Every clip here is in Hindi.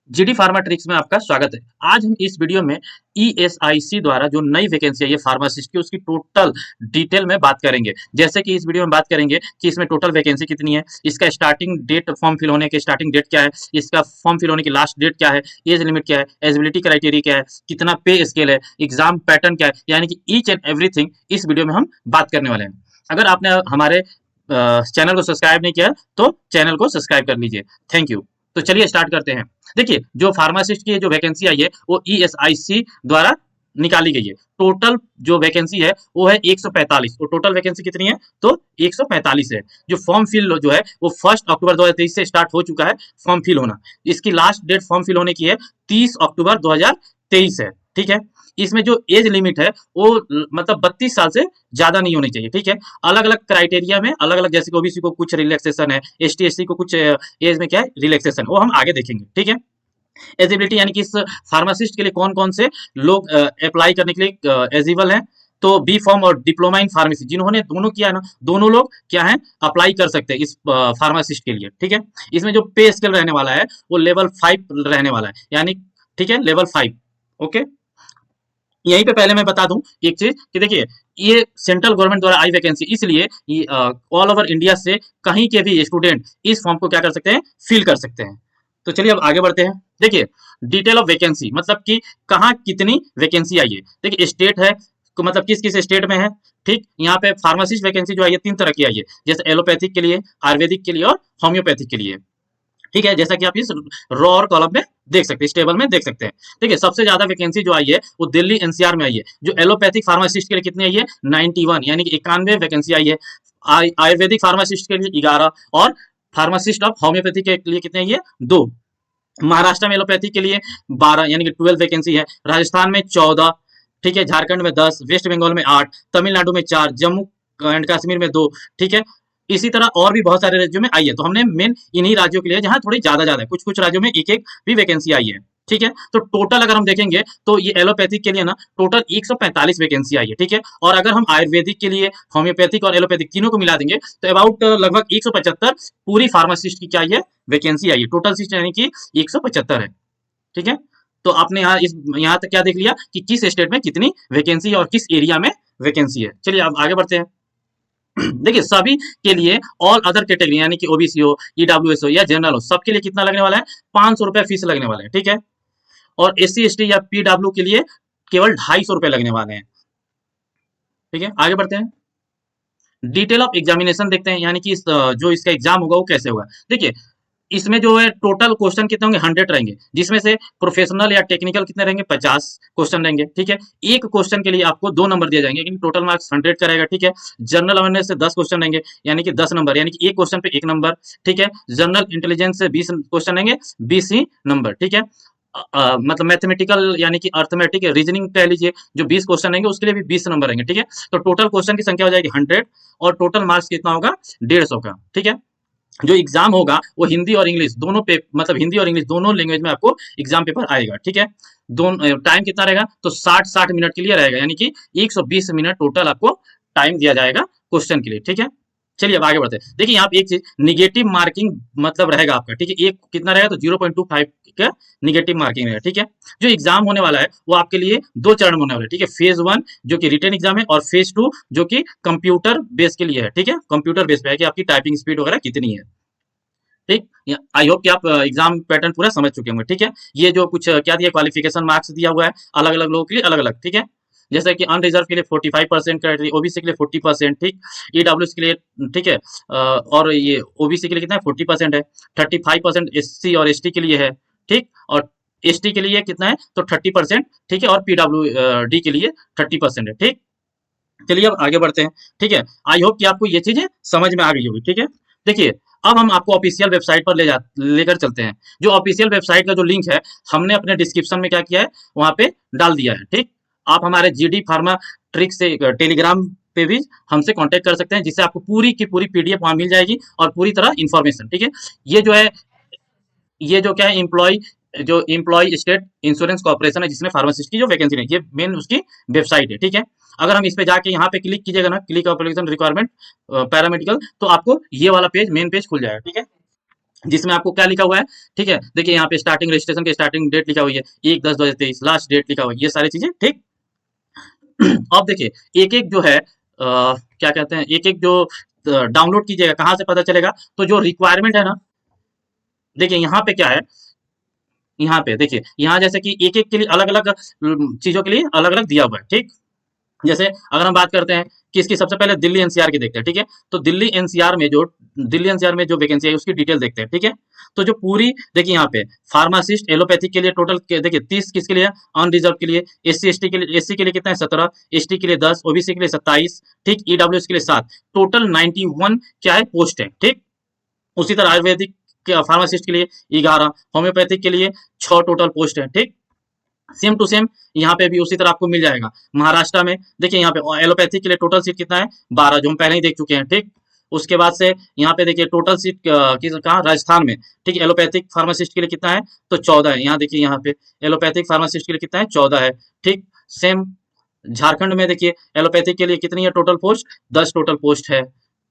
जीडी फार्मा ट्रिक्स में आपका स्वागत है। आज हम इस वीडियो में ईएसआईसी द्वारा जो नई वैकेंसी है ये फार्मासिस्ट की उसकी टोटल डिटेल में बात करेंगे। जैसे कि इस वीडियो में बात करेंगे कि इसमें टोटल वैकेंसी कितनी है, इसका स्टार्टिंग डेट, फॉर्म फिल होने की स्टार्टिंग डेट क्या है, इसका फॉर्म फिल होने की लास्ट डेट क्या है, एज लिमिट क्या है, एलिजिबिलिटी क्राइटेरिया क्या है, कितना पे स्केल है, एग्जाम पैटर्न क्या है, यानी कि ईच एंड एवरीथिंग इस वीडियो में हम बात करने वाले हैं। अगर आपने हमारे चैनल को सब्सक्राइब नहीं किया तो चैनल को सब्सक्राइब कर लीजिए। Thank you. तो चलिए स्टार्ट करते हैं। देखिए, जो फार्मासिस्ट की जो वैकेंसी आई है वो ईएसआईसी द्वारा निकाली गई है। टोटल जो वैकेंसी है वो है 145। तो टोटल वैकेंसी कितनी है? तो 145 है। जो फॉर्म फिल जो है वो 1 अक्टूबर 2023 से स्टार्ट हो चुका है फॉर्म फिल होना। इसकी लास्ट डेट फॉर्म फिल होने की है 30 अक्टूबर 2023 है। ठीक है। इसमें जो एज लिमिट है वो मतलब 32 साल से ज्यादा नहीं होनी चाहिए। ठीक है। अलग अलग क्राइटेरिया में अलग अलग, जैसे कि ओबीसी को कुछ रिलैक्सेशन है, एसटी एससी को कुछ एज में क्या है रिलैक्सेशन, वो हम आगे देखेंगे। ठीक है। एलिजिबिलिटी यानी कि इस फार्मासिस्ट के लिए कौन कौन से लोग अप्लाई करने के लिए एलिजिबल हैं। तो बी फॉर्म और डिप्लोमा इन फार्मेसी जिन्होंने दोनों किया है ना, दोनों लोग क्या है अप्लाई कर सकते हैं इस फार्मासिस्ट के लिए। ठीक है। इसमें जो पे स्केल रहने वाला है वो लेवल 5 रहने वाला है, यानी ठीक है लेवल 5। ओके। यहीं पे पहले मैं बता दूं एक चीज कि देखिए, ये सेंट्रल गवर्नमेंट द्वारा आई वैकेंसी, इसलिए ऑल ओवर इंडिया से कहीं के भी स्टूडेंट इस फॉर्म को क्या कर सकते हैं, फिल कर सकते हैं। तो चलिए अब आगे बढ़ते हैं। देखिए, डिटेल ऑफ वैकेंसी मतलब कि कहाँ कितनी वैकेंसी आई है। देखिए, स्टेट है तो मतलब किस किस स्टेट में है। ठीक, यहाँ पे फार्मासिस्ट वैकेंसी जो आई है 3 तरह की आई है, जैसे एलोपैथिक के लिए, आयुर्वेदिक के लिए और होम्योपैथिक के लिए। ठीक है, जैसा कि आप इस रॉ और कॉलम में देख सकते हैं, इस टेबल में देख सकते हैं। ठीक है, सबसे ज्यादा वैकेंसी जो आई है वो दिल्ली एनसीआर में आई है। जो एलोपैथिक फार्मासिस्ट के लिए कितनी आई है, 91, यानी कि 91 वैकेंसी आई है। आयुर्वेदिक फार्मासिस्ट के लिए 11 और फार्मासिस्ट ऑफ होम्योपैथी के लिए कितने आई है, 2। महाराष्ट्र में एलोपैथी के लिए 12, यानी कि 12 वैकेंसी है। राजस्थान में 14। ठीक है, झारखंड में 10, वेस्ट बंगाल में 8, तमिलनाडु में 4, जम्मू एंड कश्मीर में 2। ठीक है। इसी तरह और भी बहुत सारे राज्यों में आई है। तो हमने मेन इन्हीं राज्यों के लिए जहां थोड़ी ज्यादा है, कुछ कुछ राज्यों में एक एक भी वैकेंसी आई है। ठीक है। तो टोटल अगर हम देखेंगे तो ये एलोपैथिक के लिए ना टोटल 145 वैकेंसी आई है। ठीक है। और अगर हम आयुर्वेदिक के लिए, होम्योपैथिक और एलोपैथिक तीनों को मिला देंगे तो अबाउट लगभग 175 पूरी फार्मासिस्ट की क्या है वैकेंसी आई है। टोटल सीट यानी कि 175 है। ठीक है। तो आपने यहाँ तक क्या देख लिया कि किस स्टेट में कितनी वैकेंसी है और किस एरिया में वैकेंसी है। चलिए अब आगे बढ़ते हैं। देखिए, सभी के लिए ऑल अदर कैटेगरी यानी कि ओबीसी हो, ईडब्ल्यूएस हो या जनरल हो, सबके लिए कितना लगने वाला है, 500 रुपए फीस लगने वाला है। ठीक है। और एससी एसटी या पीडब्ल्यू के लिए केवल 250 रुपए लगने वाले हैं। ठीक है, आगे बढ़ते हैं। डिटेल ऑफ एग्जामिनेशन देखते हैं, यानी कि जो इसका एग्जाम होगा वो कैसे होगा। देखिए, इसमें जो है टोटल क्वेश्चन कितने होंगे, 100 रहेंगे, जिसमें से प्रोफेशनल या टेक्निकल कितने रहेंगे, 50 क्वेश्चन रहेंगे। ठीक है। एक क्वेश्चन के लिए आपको 2 नंबर दिए जाएंगे, लेकिन टोटल मार्क्स 100 का रहेगा। ठीक है। जनरल अवेयरनेस से 10 क्वेश्चन रहेंगे, यानी कि 10 नंबर, यानी कि एक क्वेश्चन पे 1 नंबर। ठीक है। जनरल इंटेलिजेंस से 20 क्वेश्चन रहेंगे, 20 ही नंबर। ठीक है। मतलब मैथमेटिकल यानी कि अर्थमेटिक रीजनिंग कह लीजिए, जो 20 क्वेश्चन रहेंगे उसके लिए भी 20 नंबर रहेंगे। ठीक है। तो टोटल क्वेश्चन की संख्या हो जाएगी 100 और टोटल मार्क्स कितना होगा, 150 का। ठीक है। जो एग्जाम होगा वो हिंदी और इंग्लिश दोनों पे, मतलब हिंदी और इंग्लिश दोनों लैंग्वेज में आपको एग्जाम पेपर आएगा। ठीक है। दोनों टाइम कितना रहेगा, तो 60 मिनट के लिए रहेगा, यानी कि 120 मिनट टोटल आपको टाइम दिया जाएगा क्वेश्चन के लिए। ठीक है। चलिए अब आगे बढ़ते हैं। देखिए, यहाँ पे एक चीज निगेटिव मार्किंग मतलब रहेगा आपका। ठीक है। एक कितना रहेगा, तो 0.25 का निगेटिव मार्किंग रहेगा। ठीक है। जो एग्जाम होने वाला है वो आपके लिए 2 चरण में होने वाला है। ठीक है। फेज 1 जो कि रिटन एग्जाम है, और फेज 2 जो कि कंप्यूटर बेस के लिए है। ठीक है। कंप्यूटर बेस पे है कि आपकी टाइपिंग स्पीड वगैरह कितनी है। ठीक, आई होप कि आप एग्जाम पैटर्न पूरा समझ चुके होंगे। ठीक है। ये जो कुछ क्या दिया, क्वालिफिकेशन मार्क्स दिया हुआ है अलग अलग लोगों के लिए अलग अलग। ठीक है। जैसे कि अनरिजर्व के लिए 45% क्राइटेरिया, ओबीसी के लिए 40%। ठीक, ईडब्ल्यूएस के लिए, ठीक है, और ये ओबीसी के लिए कितना है, 40% है। 35% एससी और एसटी के लिए है। ठीक, और एसटी के लिए कितना है, तो 30%। ठीक है। और पीडब्ल्यू डी के लिए 30% है। ठीक, चलिए अब आगे बढ़ते हैं। ठीक है। आई होप कि आपको ये चीजें समझ में आ गई होगी। ठीक है। देखिए, अब हम आपको ऑफिशियल वेबसाइट पर लेकर चलते हैं। जो ऑफिशियल वेबसाइट का जो लिंक है हमने अपने डिस्क्रिप्शन में क्या किया है, वहां पे डाल दिया है। ठीक, आप हमारे जीडी फार्मा ट्रिक से टेलीग्राम पे भी हमसे कांटेक्ट कर सकते हैं, जिससे आपको पूरी की पूरी पीडीएफ वहां मिल जाएगी और पूरी तरह इंफॉर्मेशन। ठीक है। ये जो है, ये जो क्या है, एम्प्लॉय स्टेट इंश्योरेंस कॉर्पोरेशन है, जिसमें फार्मासिस्ट की जो वैकेंसी है, ये मेन उसकी वेबसाइट है। ठीक है। अगर हम इस पे जाके यहाँ पे क्लिक कीजिएगा ना, क्लिक एप्लीकेशन रिक्वायरमेंट पैरामेडिकल, तो आपको ये वाला पेज, मेन पेज खुल जाएगा। ठीक है। जिसमें आपको क्या लिखा हुआ है, ठीक है, देखिए यहाँ पे स्टार्टिंग रजिस्ट्रेशन की स्टार्टिंग डेट लिखा हुई है 1/10/2023, लास्ट डेट लिखा हुआ है, ये सारी चीजें, ठीक। अब देखिए एक एक जो है क्या कहते हैं, एक एक जो डाउनलोड कीजिएगा, कहाँ से पता चलेगा, तो जो रिक्वायरमेंट है ना, देखिए यहाँ पे क्या है, यहाँ पे देखिए, यहाँ जैसे कि एक एक के लिए अलग अलग चीजों के लिए अलग अलग दिया हुआ है, ठीक। जैसे अगर हम बात करते हैं कि इसकी सबसे पहले दिल्ली एनसीआर की देखते हैं, ठीक है, तो दिल्ली एनसीआर में जो वैकेंसी है उसकी डिटेल देखते हैं, ठीक है। तो जो पूरी देखिए यहाँ पे फार्मासिस्ट एलोपैथिक के लिए टोटल देखिए 30 किसके लिए, अनरिजर्व के लिए, एससी एसटी के लिए, एससी के लिए कितना है 17, एसटी के लिए 10, ओबीसी के लिए 27, ठीक, ईडब्ल्यूएस के लिए 7, टोटल 91 क्या है पोस्ट है, ठीक। उसी तरह आयुर्वेदिक फार्मासिस्ट के लिए 11, होम्योपैथिक के लिए 6 टोटल पोस्ट है, ठीक। सेम टू सेम यहाँ पे भी उसी तरह आपको मिल जाएगा। महाराष्ट्र में देखिए यहाँ पे एलोपैथी के लिए टोटल सीट कितना है 12, जो हम पहले ही देख चुके हैं, ठीक। उसके बाद से यहाँ पे देखिए टोटल सीट कहाँ, राजस्थान में, ठीक। एलोपैथिक फार्मासिस्ट के लिए कितना है, तो 14 है। यहाँ देखिए यहाँ पे एलोपैथिक फार्मासिस्ट के लिए कितना है, 14 है, ठीक। सेम झारखंड में देखिए एलोपैथिक के लिए कितनी है टोटल पोस्ट, 10 टोटल पोस्ट है,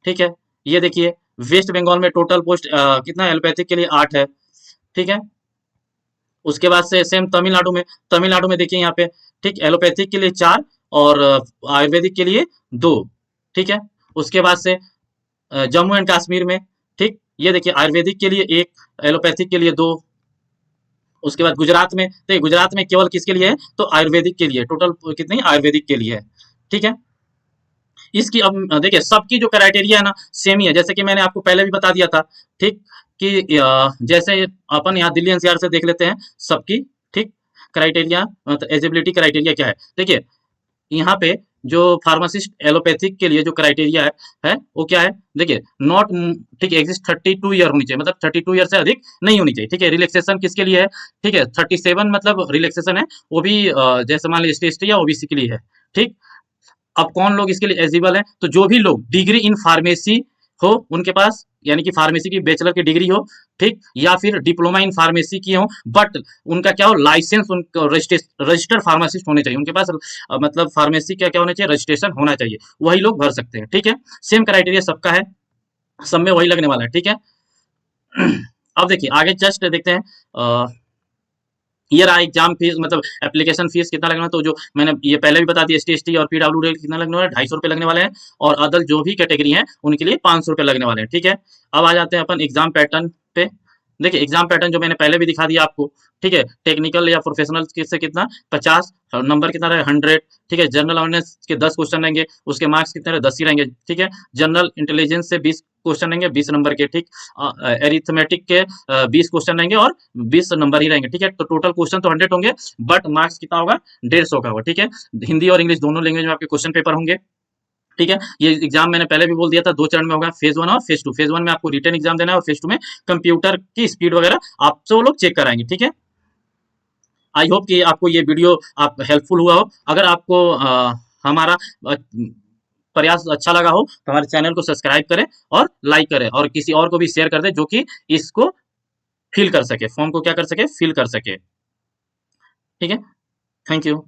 ठीक है। ये देखिए वेस्ट बंगाल में टोटल पोस्ट कितना है एलोपैथिक के लिए 8 है, ठीक है। उसके बाद से सेम तमिलनाडु में देखिए यहाँ पे, ठीक, एलोपैथिक के लिए 4 और आयुर्वेदिक के लिए 2, ठीक है। उसके बाद से जम्मू एंड कश्मीर में, ठीक, ये देखिए आयुर्वेदिक के लिए 1, एलोपैथिक के लिए 2। उसके बाद गुजरात में, तो गुजरात में केवल किसके लिए है, तो आयुर्वेदिक के लिए टोटल कितनी आयुर्वेदिक के लिए है, ठीक है। इसकी अब देखिए सबकी जो क्राइटेरिया है ना सेम ही है, जैसे कि मैंने आपको पहले भी बता दिया था, ठीक, कि जैसे अपन यहाँ दिल्ली एनसीआर से देख लेते हैं सबकी, ठीक, क्राइटेरिया, मतलब एलिजिबिलिटी क्राइटेरिया क्या है, देखिए यहाँ पे जो फार्मासिस्ट एलोपैथिक के लिए जो क्राइटेरिया है वो क्या है, देखिए नॉट, ठीक है, एग्जिस्ट 32 ईयर होनी चाहिए, मतलब 32 ईयर से अधिक नहीं होनी चाहिए, ठीक है। रिलैक्सेशन किसके लिए है, ठीक है, 37 मतलब रिलैक्सेशन है, वो भी जैसे मान लीजिए एसटी या ओबीसी के लिए है, ठीक। अब कौन लोग इसके लिए एलिजिबल हैं, तो जो भी लोग डिग्री इन फार्मेसी हो उनके पास, यानी कि फार्मेसी की बैचलर की डिग्री हो, ठीक, या फिर डिप्लोमा इन फार्मेसी की हो, बट उनका क्या हो, लाइसेंस, उनका रजिस्टर्ड फार्मासिस्ट होने चाहिए उनके पास, मतलब फार्मेसी का क्या होना चाहिए, रजिस्ट्रेशन होना चाहिए, वही लोग भर सकते हैं, ठीक है। सेम क्राइटेरिया सबका है, सब में वही लगने वाला है, ठीक है। अब देखिए आगे जस्ट देखते हैं, ये रहा एग्जाम फीस, मतलब एप्लीकेशन फीस कितना लगना है, तो जो मैंने ये पहले भी बता दिया, एसटी एसटी और पीडब्ल्यूडी कितना लगने वाला है, 250 रुपये लगने वाले हैं, और अदर जो भी कैटेगरी है उनके लिए 500 रुपये लगने वाले हैं, ठीक है। अब आ जाते हैं अपन एग्जाम पैटर्न पे। देखिए एग्जाम पैटर्न जो मैंने पहले भी दिखा दिया आपको, ठीक है। टेक्निकल या प्रोफेशनल से कितना 50 नंबर कितना रहे 100, ठीक है। जनरल अवेयरनेस के 10 क्वेश्चन रहेंगे, उसके मार्क्स कितने रहे 10 ही रहेंगे, ठीक है। जनरल इंटेलिजेंस से 20 क्वेश्चन रहेंगे 20 नंबर के, ठीक। एरिथमेटिक के 20 क्वेश्चन रहेंगे और 20 नंबर ही रहेंगे, ठीक है। तो टोटल क्वेश्चन तो 100 होंगे, बट मार्क्स कितना होगा 150 का होगा, ठीक है। हिंदी और इंग्लिश दोनों लैंग्वेज में आपके क्वेश्चन पेपर होंगे, ठीक है। ये एग्जाम मैंने पहले भी बोल दिया था 2 चरण में होगा, फेज 1 और फेज 2। फेज 1 में आपको रिटन एग्जाम देना है और फेज 2 में कंप्यूटर की स्पीड वगैरह आपसे वो लोग चेक कराएंगे, ठीक है। आई होप कि आपको ये वीडियो आप हेल्पफुल हुआ हो। अगर आपको हमारा प्रयास अच्छा लगा हो तो हमारे चैनल को सब्सक्राइब करें और लाइक करें, और किसी और को भी शेयर कर दें जो कि इसको फिल कर सके, फॉर्म को क्या कर सके, फिल कर सके, ठीक है। Thank you.